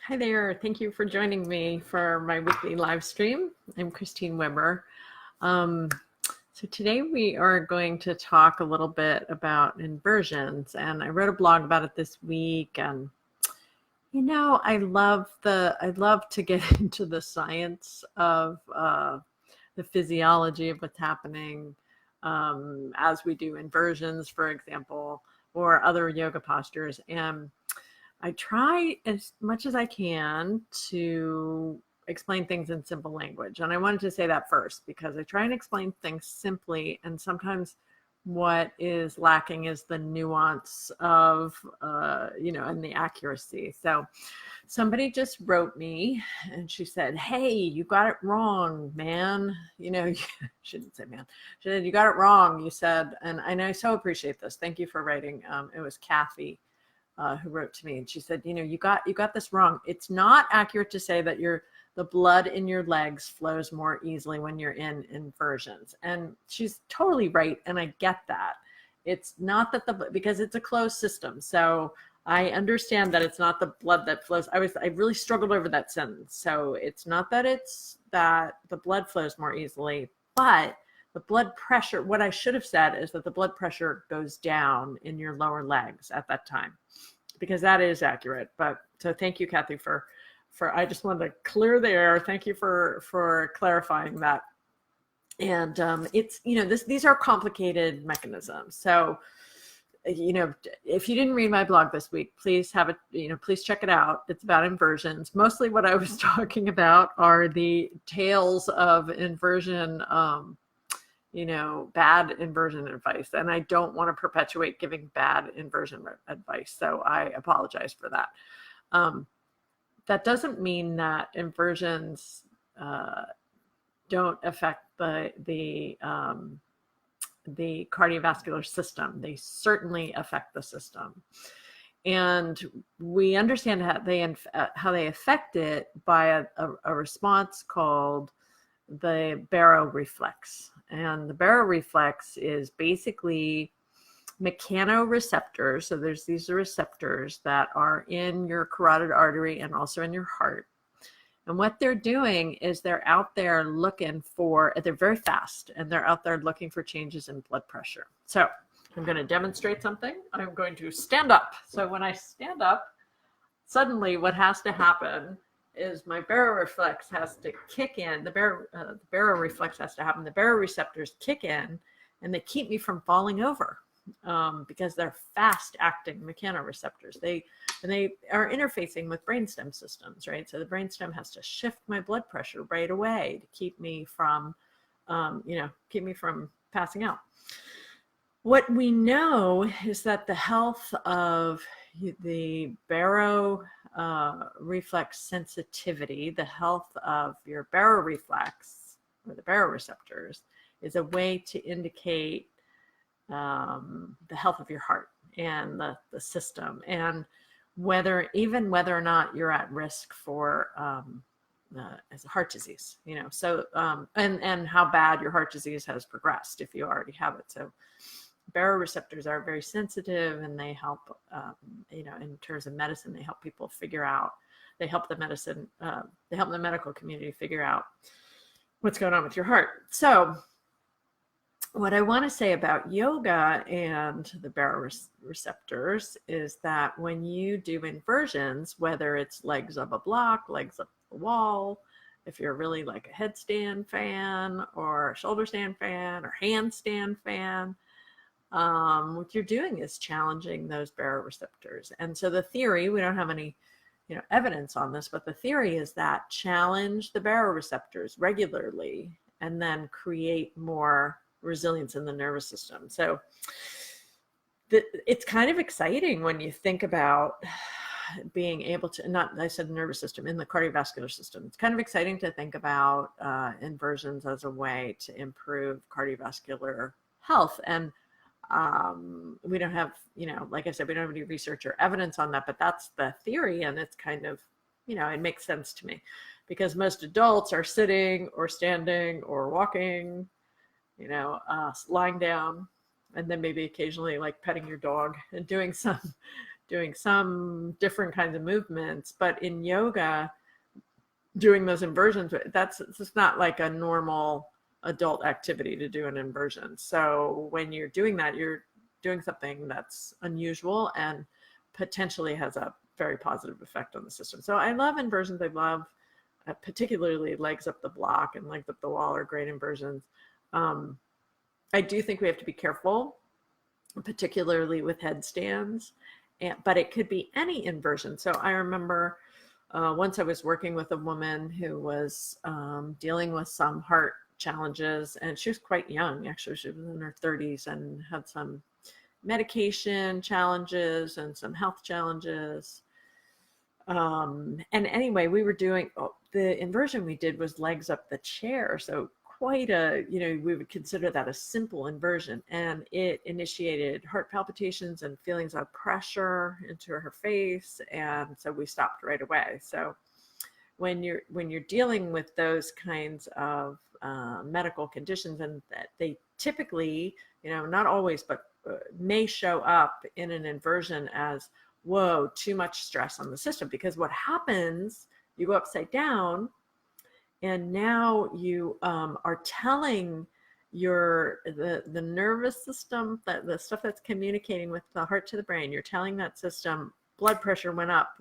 Hi there. Thank you for joining me for my weekly live stream. I'm Kristine Weber. Um, so today we are going to talk a little bit about inversions, and I wrote a blog about it this week. And I love to get into the science of the physiology of what's happening as we do inversions, for example, or other yoga postures. And I try as much as I can to explain things in simple language. And I wanted to say that first because I try and explain things simply. And sometimes what is lacking is the nuance of, and the accuracy. So somebody just wrote me and she said, "Hey, you got it wrong, man." She didn't say man. She said, "You got it wrong." You said, and I so appreciate this. Thank you for writing. It was Kathy. Who wrote to me, and she said, you got this wrong. It's not accurate to say that the blood in your legs flows more easily when you're in inversions. And she's totally right, and I get that. It's not that because it's a closed system. So I understand that it's not the blood that flows. I really struggled over that sentence. So it's not that the blood flows more easily, but the blood pressure, what I should have said is that the blood pressure goes down in your lower legs at that time, because that is accurate. But so thank you, Kathy, for I just wanted to clear the air. Thank you for clarifying that. And it's, these are complicated mechanisms. So, if you didn't read my blog this week, please please check it out. It's about inversions. Mostly what I was talking about are the tales of inversion, bad inversion advice. And I don't want to perpetuate giving bad inversion advice. So I apologize for that. That doesn't mean that inversions don't affect the cardiovascular system. They certainly affect the system. And we understand how they affect it by a response called the baroreflex. And the baroreflex is basically mechanoreceptors. So these are receptors that are in your carotid artery and also in your heart. And what they're doing is they're out there they're very fast, and they're out there looking for changes in blood pressure. So I'm going to demonstrate something. I'm going to stand up. So when I stand up, suddenly what has to happen is my baroreflex has to kick in. The baroreflex has to happen. The baroreceptors kick in, and they keep me from falling over because they're fast-acting mechanoreceptors. They are interfacing with brainstem systems, right? So the brainstem has to shift my blood pressure right away to keep me from passing out. What we know is that the health of the baroreflex sensitivity, the health of your baroreflex or the baroreceptors, is a way to indicate the health of your heart and the system, and whether or not you're at risk for as heart disease, so and how bad your heart disease has progressed if you already have it. So baroreceptors are very sensitive, and they help, in terms of medicine, they help people figure out, they help the medical community figure out what's going on with your heart. So what I want to say about yoga and the baroreceptors is that when you do inversions, whether it's legs up a block, legs up the wall, if you're really like a headstand fan or a shoulder stand fan or handstand fan, what you're doing is challenging those baroreceptors. And so the theory, we don't have any evidence on this, but the theory is that challenge the baroreceptors regularly and then create more resilience in the nervous system. So it's kind of exciting when you think about being able to, I said nervous system, in the cardiovascular system. It's kind of exciting to think about inversions as a way to improve cardiovascular health. And we don't have, like I said, we don't have any research or evidence on that, but that's the theory. And it's kind of, it makes sense to me because most adults are sitting or standing or walking, lying down, and then maybe occasionally like petting your dog and doing some doing some different kinds of movements. But in yoga, doing those inversions, that's just not like a normal adult activity to do an inversion. So when you're doing that, you're doing something that's unusual and potentially has a very positive effect on the system. So I love inversions. I love particularly legs up the block and legs up the wall are great inversions. I do think we have to be careful, particularly with headstands, but it could be any inversion. So I remember once I was working with a woman who was dealing with some heart challenges, and she was quite young. Actually, she was in her 30s and had some medication challenges and some health challenges. And anyway, we were doing, the inversion we did was legs up the chair. So quite a, we would consider that a simple inversion. And it initiated heart palpitations and feelings of pressure into her face. And so we stopped right away. So when you're dealing with those kinds of medical conditions, and that they typically, not always, but may show up in an inversion as, whoa, too much stress on the system. Because what happens, you go upside down, and now you are telling the nervous system, that the stuff that's communicating with the heart to the brain, you're telling that system blood pressure went up,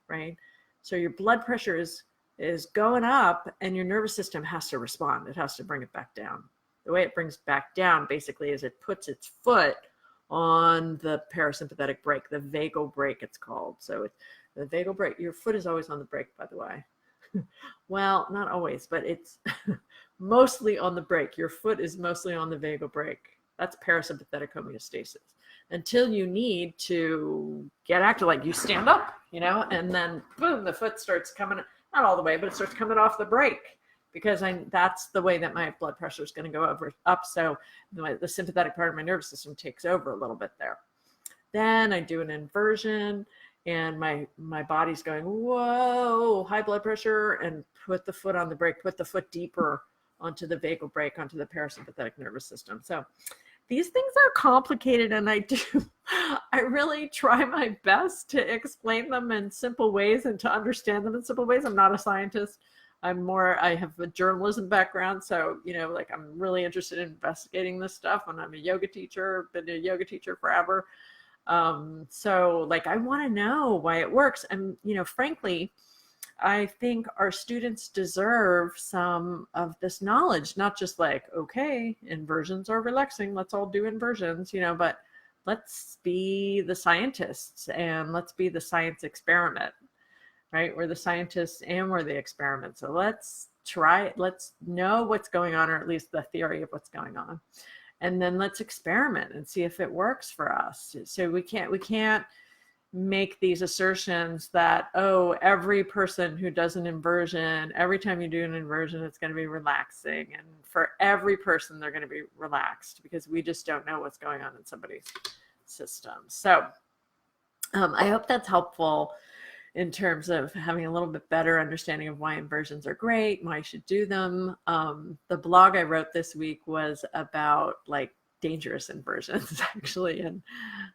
right? So your blood pressure is going up, and your nervous system has to respond. It has to bring it back down. The way it brings back down basically is it puts its foot on the parasympathetic brake, the vagal brake it's called. So the vagal brake, your foot is always on the brake, by the way. Well, not always, but it's mostly on the brake. Your foot is mostly on the vagal brake. That's parasympathetic homeostasis. Until you need to get active, like you stand up, and then boom, the foot starts coming, not all the way, but it starts coming off the brake, because that's the way that my blood pressure is going to go up. So the sympathetic part of my nervous system takes over a little bit there. Then I do an inversion, and my body's going, whoa, high blood pressure, and put the foot on the brake, put the foot deeper onto the vagal brake, onto the parasympathetic nervous system. So these things are complicated, and I really try my best to explain them in simple ways and to understand them in simple ways. I'm not a scientist. I have a journalism background. So, I'm really interested in investigating this stuff, and I'm a yoga teacher, been a yoga teacher forever. So I want to know why it works. And, frankly, I think our students deserve some of this knowledge, not just okay, inversions are relaxing, let's all do inversions, but let's be the scientists and let's be the science experiment, right? We're the scientists and we're the experiment. So let's try it. Let's know what's going on, or at least the theory of what's going on. And then let's experiment and see if it works for us. So we can't make these assertions that, every person who does an inversion, every time you do an inversion, it's going to be relaxing. And for every person, they're going to be relaxed, because we just don't know what's going on in somebody's system. So I hope that's helpful in terms of having a little bit better understanding of why inversions are great, why you should do them. The blog I wrote this week was about dangerous inversions, actually, and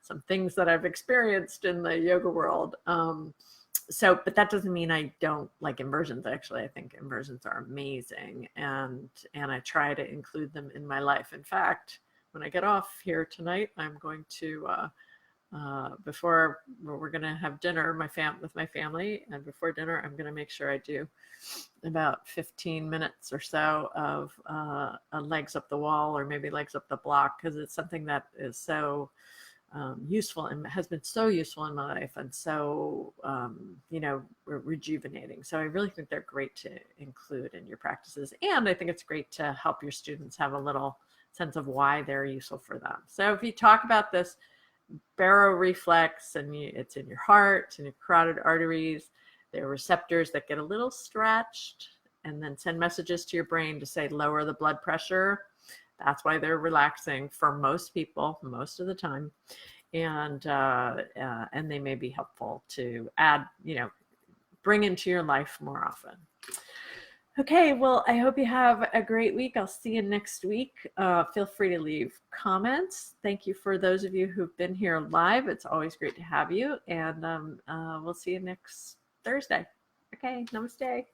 some things that I've experienced in the yoga world. But that doesn't mean I don't like inversions. Actually, I think inversions are amazing, and I try to include them in my life. In fact, when I get off here tonight, I'm going to before we're going to have dinner with my family, and before dinner I'm going to make sure I do about 15 minutes or so of legs up the wall, or maybe legs up the block, because it's something that is so useful and has been so useful in my life, and so rejuvenating. So I really think they're great to include in your practices, and I think it's great to help your students have a little sense of why they're useful for them. So if you talk about this baroreflex, and it's in your heart, it's in your carotid arteries, there are receptors that get a little stretched and then send messages to your brain to say lower the blood pressure. That's why they're relaxing for most people most of the time, and they may be helpful to add, bring into your life more often. Okay, well, I hope you have a great week. I'll see you next week. Feel free to leave comments. Thank you for those of you who've been here live. It's always great to have you. And we'll see you next Thursday. Okay, namaste.